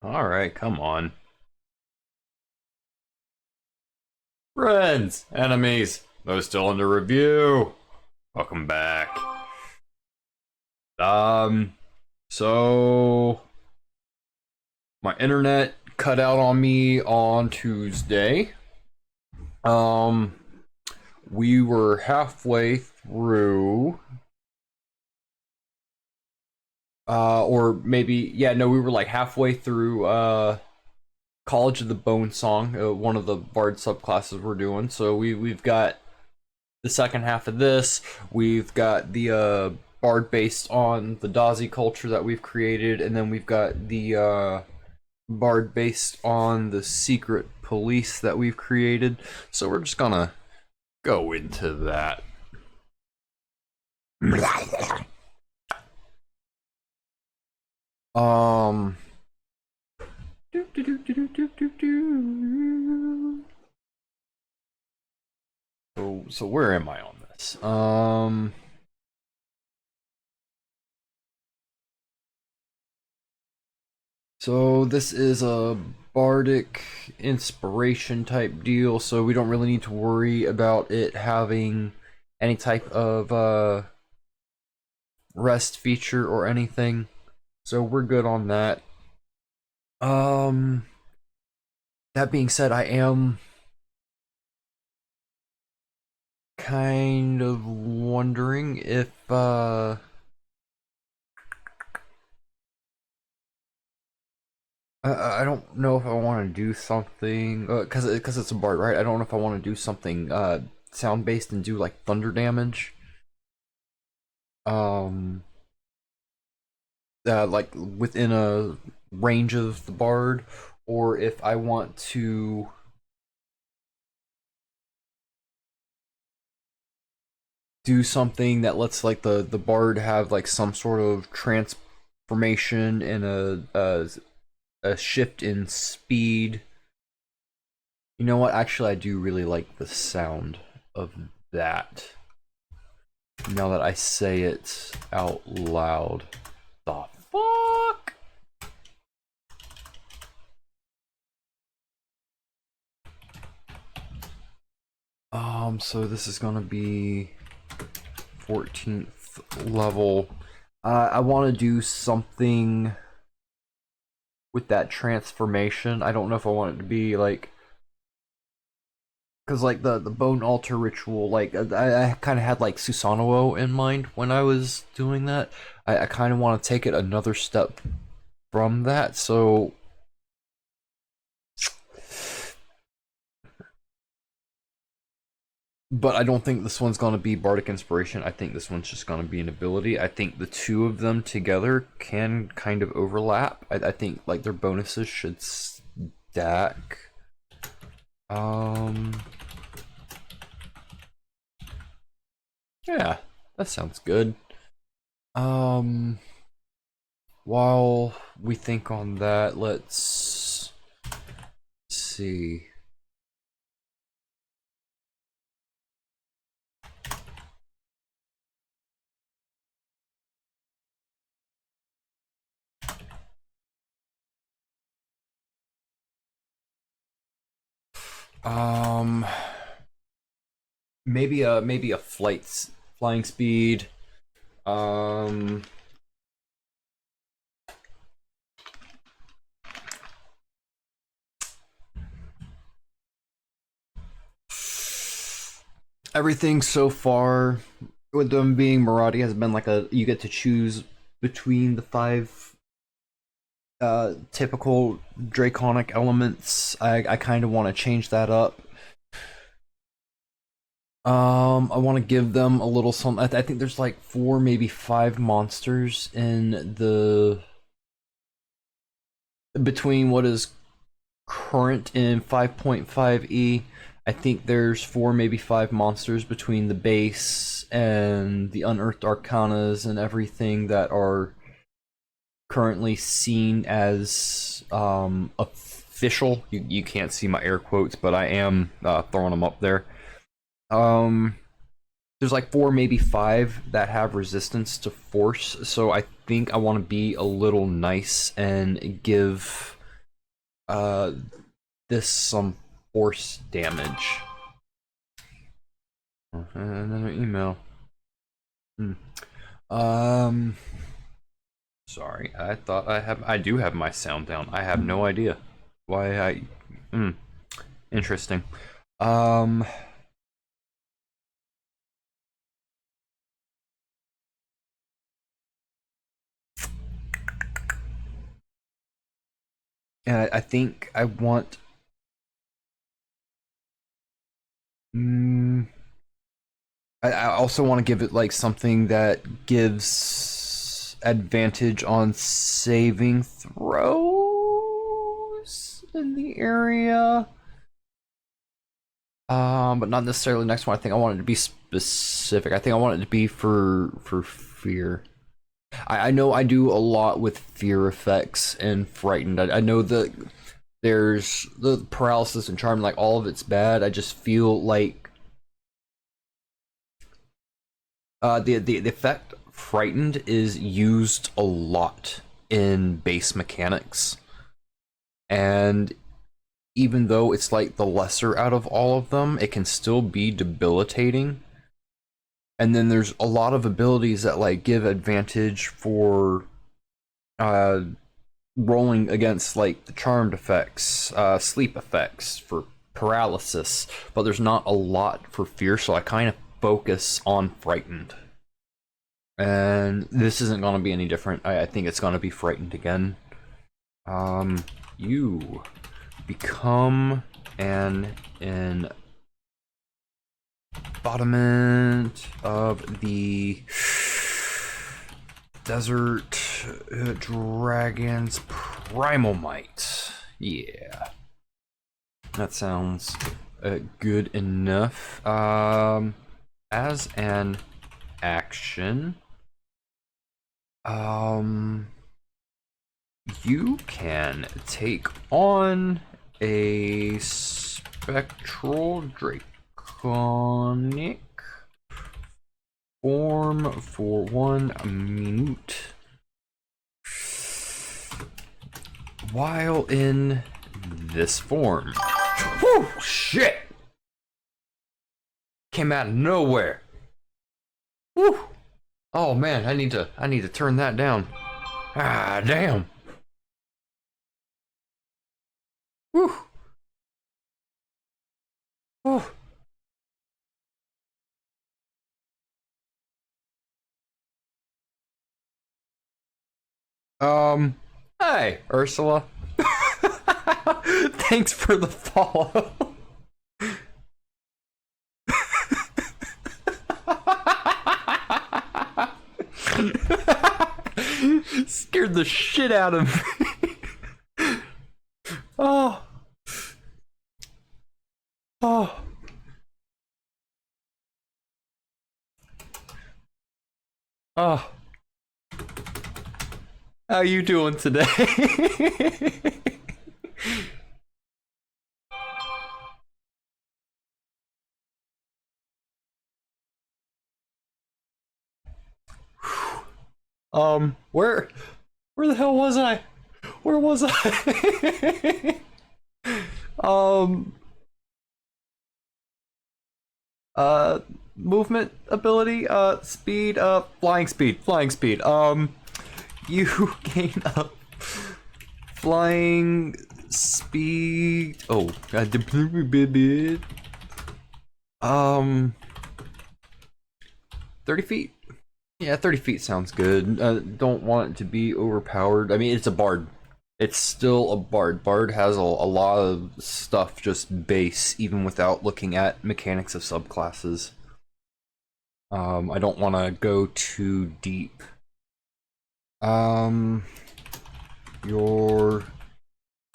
Alright, come on. Friends, enemies, those still under review. Welcome back. So my internet cut out on me on Tuesday. We were halfway through or maybe we were like halfway through College of the Bone Song, one of the Bard subclasses we're doing. So we've got the second half of this. We've got the Bard based on the Dazi culture that we've created, and then we've got the Bard based on the secret police that we've created. So we're just gonna go into that. So where am I on this? So this is a bardic inspiration type deal, so we don't really need to worry about it having any type of rest feature or anything. So we're good on that. That being said, I am kind of wondering if I don't know if I want to do something because it's a bard, right? I don't know if I want to do something sound based and do like thunder damage. Like within a range of the bard, or if I want to do something that lets like the bard have like some sort of transformation and a shift in speed. You know what? Actually, I do really like the sound of that. Now that I say it out loud. The fuck? So this is gonna be 14th level. I want to do something with that transformation. I don't know if I want it to be like, because like the bone altar ritual, like I kind of had like Susanoo in mind when I was doing that. I kind of want to take it another step from that. So but I don't think this one's going to be Bardic Inspiration. I think this one's just going to be an ability. I think the two of them together can kind of overlap. I think like their bonuses should stack. Yeah, that sounds good. While we think on that, let's see. Maybe a flying speed. Everything so far with them being Merati has been like you get to choose between the five typical draconic elements. I kind of want to change that up. I want to give them a little something. I think there's like 4, maybe 5 monsters in the between what is current in 5.5e. I think there's 4, maybe 5 monsters between the base and the unearthed arcanas and everything that are currently seen as official. You can't see my air quotes, but I am throwing them up there. There's like 4, maybe 5 that have resistance to force, so I think I want to be a little nice and give Uh, this some force damage. Another email. Sorry, I do have my sound down. I have no idea why interesting. Um, and I think I want. I also want to give it like something that gives advantage on saving throws in the area. But not necessarily next one. I think I want it to be specific. I think I want it to be for fear. I know I do a lot with fear effects and frightened. I know that there's the paralysis and charm, like all of it's bad. I just feel like the effect frightened is used a lot in base mechanics, and even though it's like the lesser out of all of them, it can still be debilitating. And then there's a lot of abilities that like give advantage for rolling against like the charmed effects, sleep effects for paralysis, but there's not a lot for fear, so I kind of focus on frightened. And this isn't going to be any different. I think it's going to be frightened again. You become an embodiment of the desert dragon's primal might. Yeah, that sounds good enough. As an action, you can take on a spectral draconic form for 1 minute while in this form. Whew, shit! Came out of nowhere. Whew. Oh man, I need to turn that down. Ah, damn. Whew. Whew. Hey, Ursula. Thanks for the follow. Scared the shit out of me. Oh. Oh. Oh. How you doing today? where the hell was I? Where was I? Movement ability, speed, flying speed. You gain up flying speed. Oh, god, 30 feet. Yeah, 30 feet sounds good. Don't want it to be overpowered. I mean, it's a bard. It's still a bard. Bard has a lot of stuff just base, even without looking at mechanics of subclasses. I don't want to go too deep. Your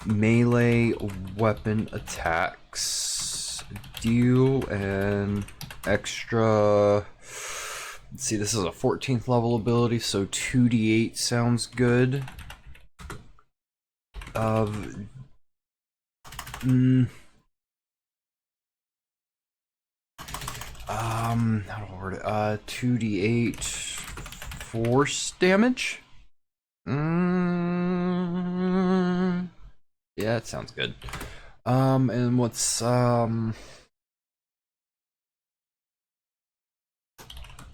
melee weapon attacks deal an extra. Let's see, this is a 14th level ability, so 2d8 sounds good. Of how do I word it? 2d8 force damage. Yeah, Yeah, that sounds good. And what's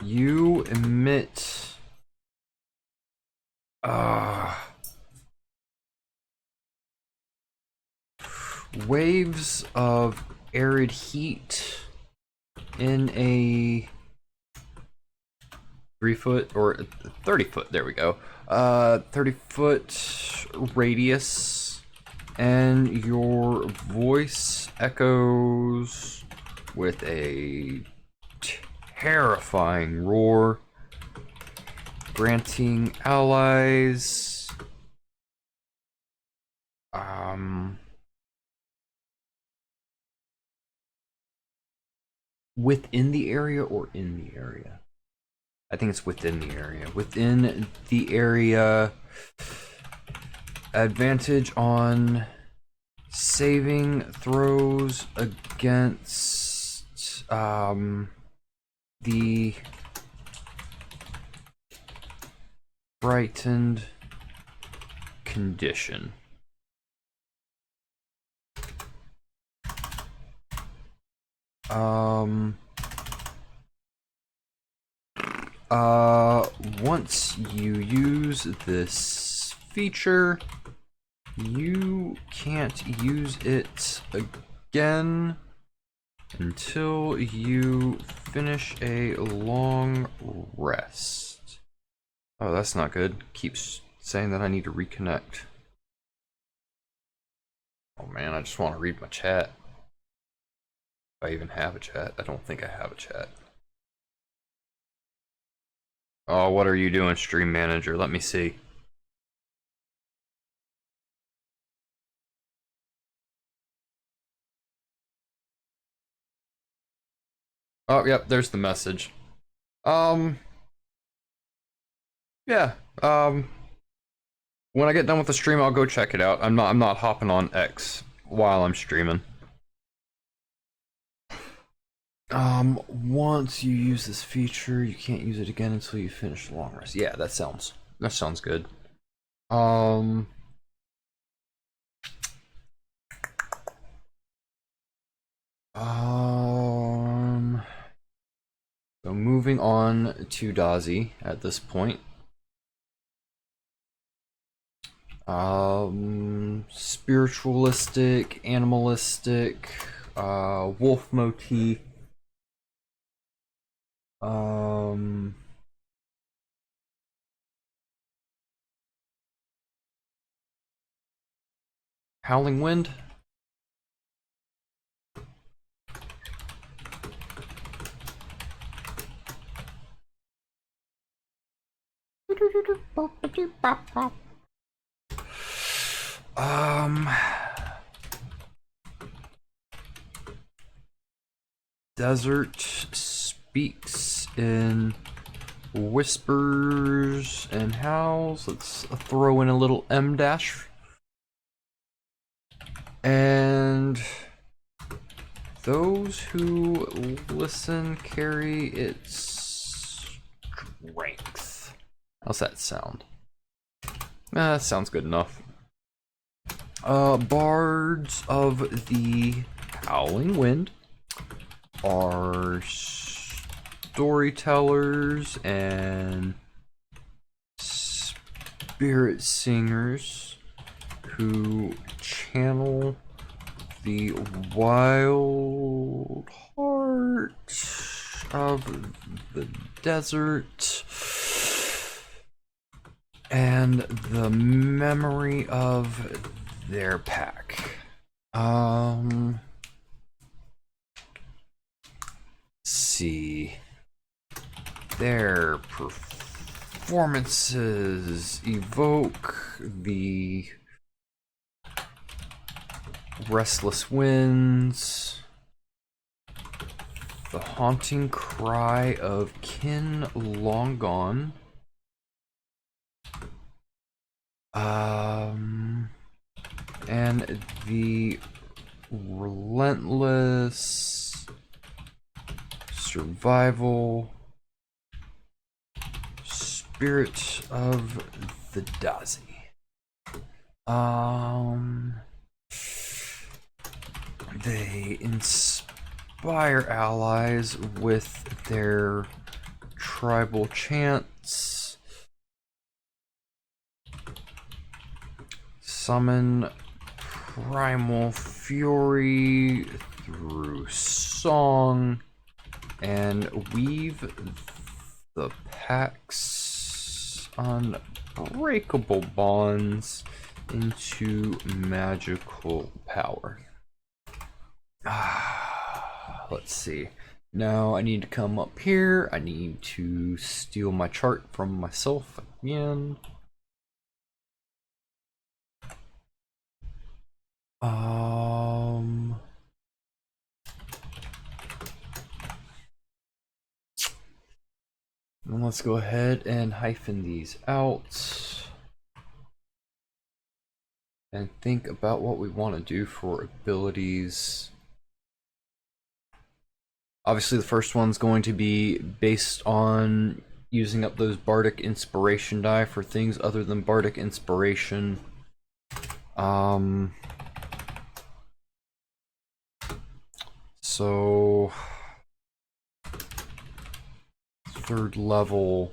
you emit waves of arid heat in a 3-foot or 30-foot, there we go, 30-foot radius, and your voice echoes with a terrifying roar, granting allies within the area or in the area? I think it's within the area. Within the area, advantage on saving throws against the frightened condition. Once you use this feature, you can't use it again until you finish a long rest. Oh, that's not good. Keeps saying that I need to reconnect. Oh man, I just want to read my chat. If I even have a chat. I don't think I have a chat. Oh, what are you doing, Stream Manager? Let me see. Oh, yep, there's the message. Yeah, when I get done with the stream, I'll go check it out. I'm not hopping on X while I'm streaming. Once you use this feature, you can't use it again until you finish the long rest. Yeah, that sounds good. So moving on to Dazi at this point. Spiritualistic, animalistic, wolf motif. Howling wind. Desert speaks in whispers and howls. Let's throw in a little M dash. And those who listen carry its strength. How's that sound? That sounds good enough. Bards of the Howling Wind are storytellers and spirit singers who channel the wild heart of the desert and the memory of their pack. See. Their performances evoke the restless winds, the haunting cry of kin long gone, and the relentless survival spirit of the Dazi. They inspire allies with their tribal chants. Summon primal fury through song. And weave the pack's unbreakable bonds into magical power. Let's see. Now I need to come up here. I need to steal my chart from myself again. And let's go ahead and hyphen these out and think about what we want to do for abilities. Obviously, the first one's going to be based on using up those Bardic Inspiration die for things other than Bardic Inspiration. So third level.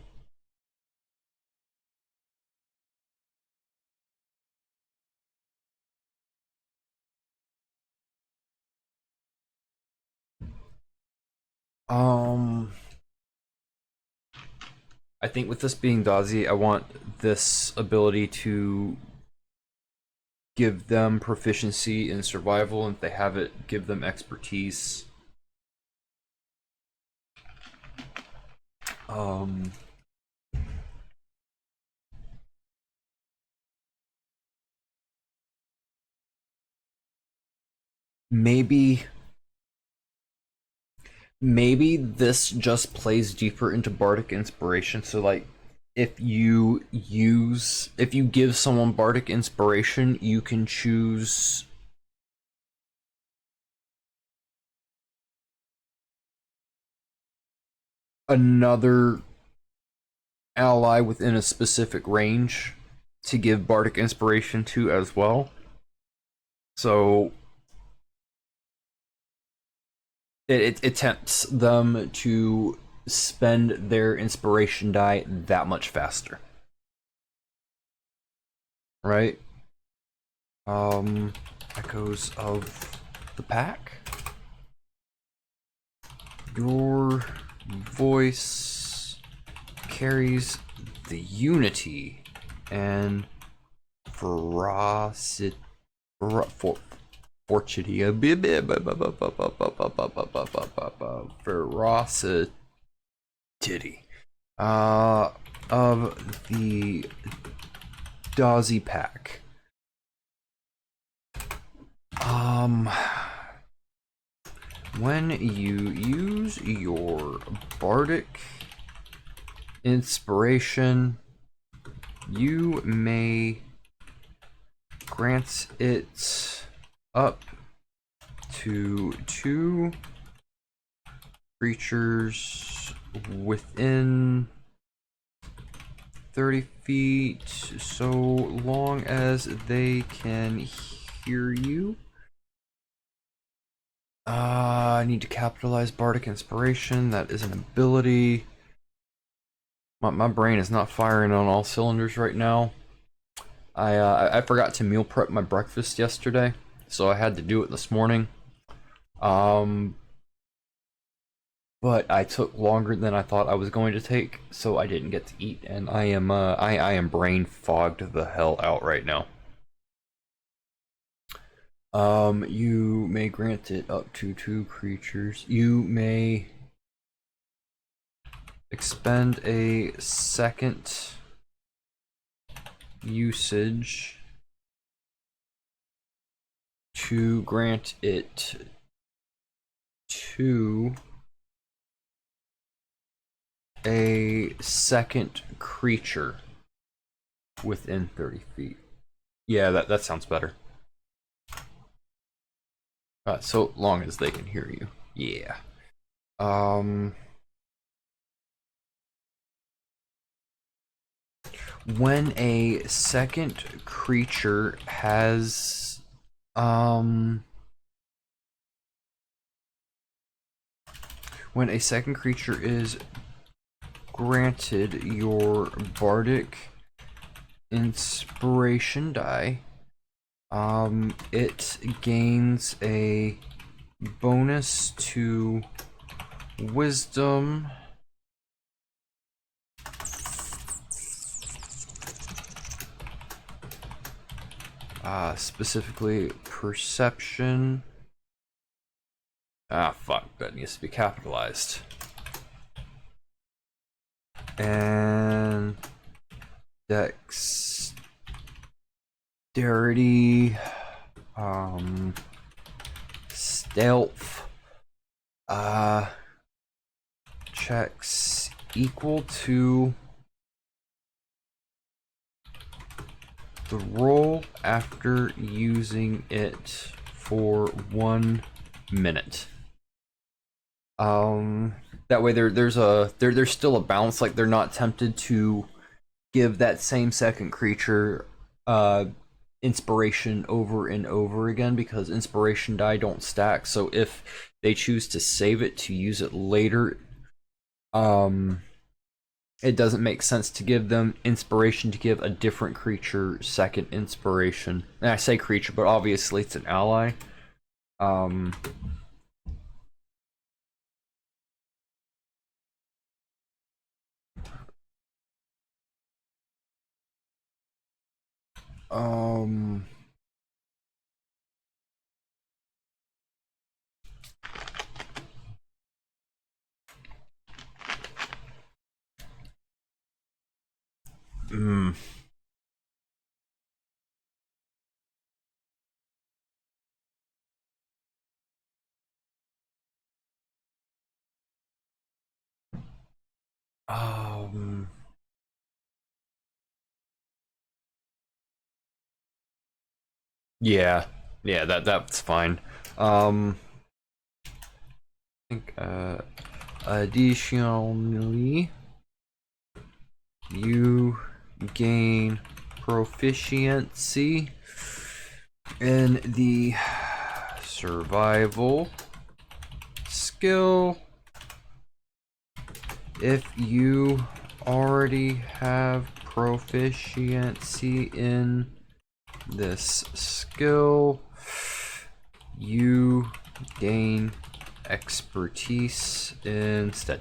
I think with this being Dazi, I want this ability to give them proficiency in survival, and if they have it, give them expertise. Maybe this just plays deeper into Bardic Inspiration, so like if you give someone Bardic Inspiration, you can choose another ally within a specific range to give Bardic Inspiration to as well. So it tempts them to spend their inspiration die that much faster. Right? Echoes of the pack. Your voice carries the unity and ferocity. Ferocity of the Dazi pack. When you use your Bardic Inspiration, you may grant it up to 2 creatures within 30 feet, so long as they can hear you. I need to capitalize Bardic Inspiration. That is an ability. My brain is not firing on all cylinders right now. I forgot to meal prep my breakfast yesterday, so I had to do it this morning. But I took longer than I thought I was going to take, so I didn't get to eat, and I am brain fogged the hell out right now. You may grant it up to 2 creatures. You may expend a second usage to grant it to a second creature within 30 feet. Yeah, that sounds better. So long as they can hear you. Yeah. When a second creature has When a second creature is granted your bardic inspiration die, it gains a bonus to wisdom, specifically perception. Ah, fuck, that needs to be capitalized. And dexterity, stealth, checks equal to the roll after using it for 1 minute. That way there's still a balance, like they're not tempted to give that same second creature inspiration over and over again, because inspiration die don't stack. So if they choose to save it to use it later, it doesn't make sense to give them inspiration to give a different creature second inspiration. And I say creature, but obviously it's an ally. Yeah, yeah, that's fine. I think additionally, you gain proficiency in the survival skill if you already have proficiency in this skill. You gain expertise instead.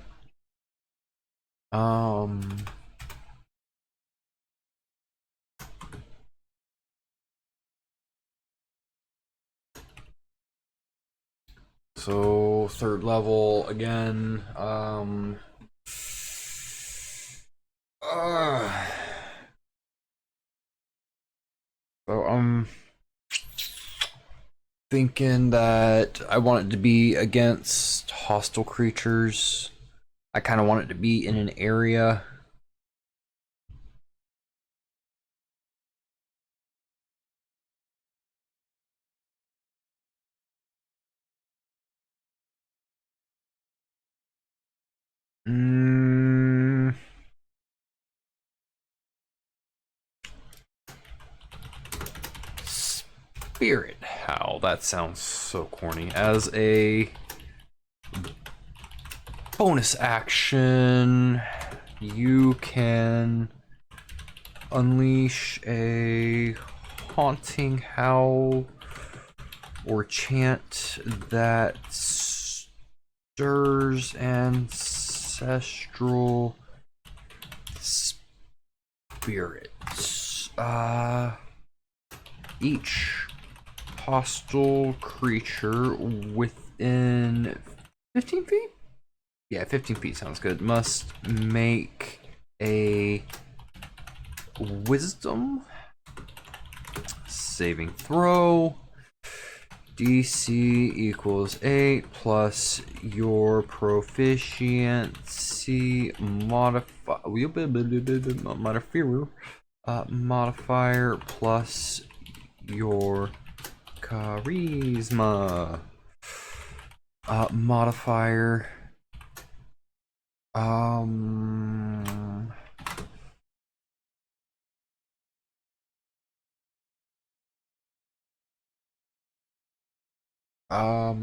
So third level again. So I'm thinking that I want it to be against hostile creatures. I kind of want it to be in an area. Spirit Howl. That sounds so corny. As a bonus action, you can unleash a haunting howl or chant that stirs ancestral spirits. Each hostile creature within 15 feet? Yeah, 15 feet sounds good. Must make a wisdom saving throw. DC equals 8 plus your proficiency modifier plus your charisma modifier.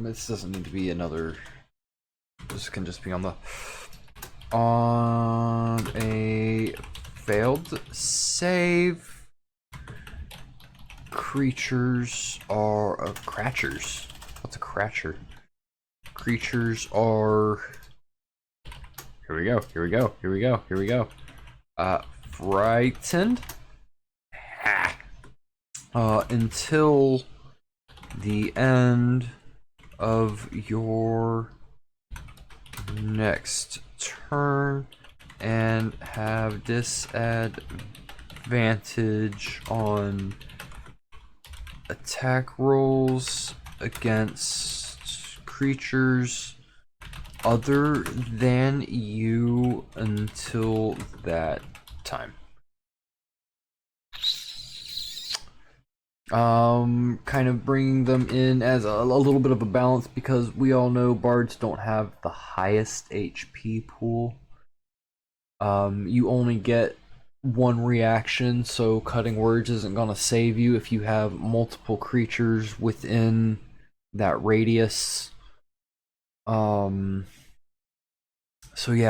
This doesn't need to be another this can just be on a failed save. Creatures are cratchers. What's a cratcher? Creatures are. Here we go. Here we go. Here we go. Here we go. Frightened. Until the end of your next turn, and have disadvantage on attack rolls against creatures other than you until that time. Kind of bringing them in as a little bit of a balance, because we all know bards don't have the highest HP pool. You only get one reaction, so cutting words isn't gonna save you if you have multiple creatures within that radius. So yeah.